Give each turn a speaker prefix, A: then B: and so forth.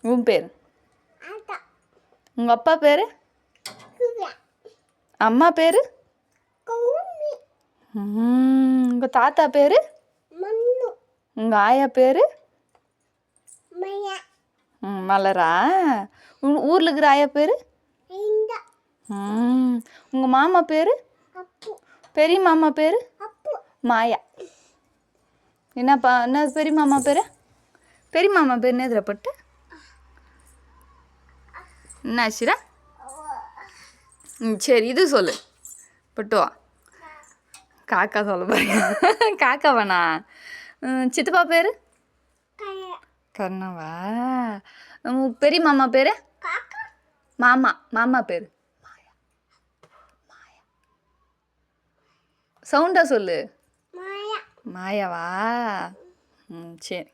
A: உன் பேர்? உங்கள் அப்பா பேர்? அம்மா பேர்? உங்கள் தாத்தா பேர்? உங்கள் ஆயா பேர்? மலரா? ஊரில் இருக்கிற ஆயா பேர்? உங்கள் மாமா பேர்? பெரிய மாமா பேர்? மாயா. என்ன பெரிய மாமா பேர்? பெரிய மாமா பேர் என்ன பட்டு? என்ன ஆச்சுரா? சரி இது சொல்லு பட்டுவா. காக்கா சொல்ல பாருங்க. காக்கா வேணா. சித்தப்பா பேர்? கர்ணவா. பெரிய மாமா பேர்? மாமா பேர்? சவுண்டா சொல்லு. மாயாவா? சரி.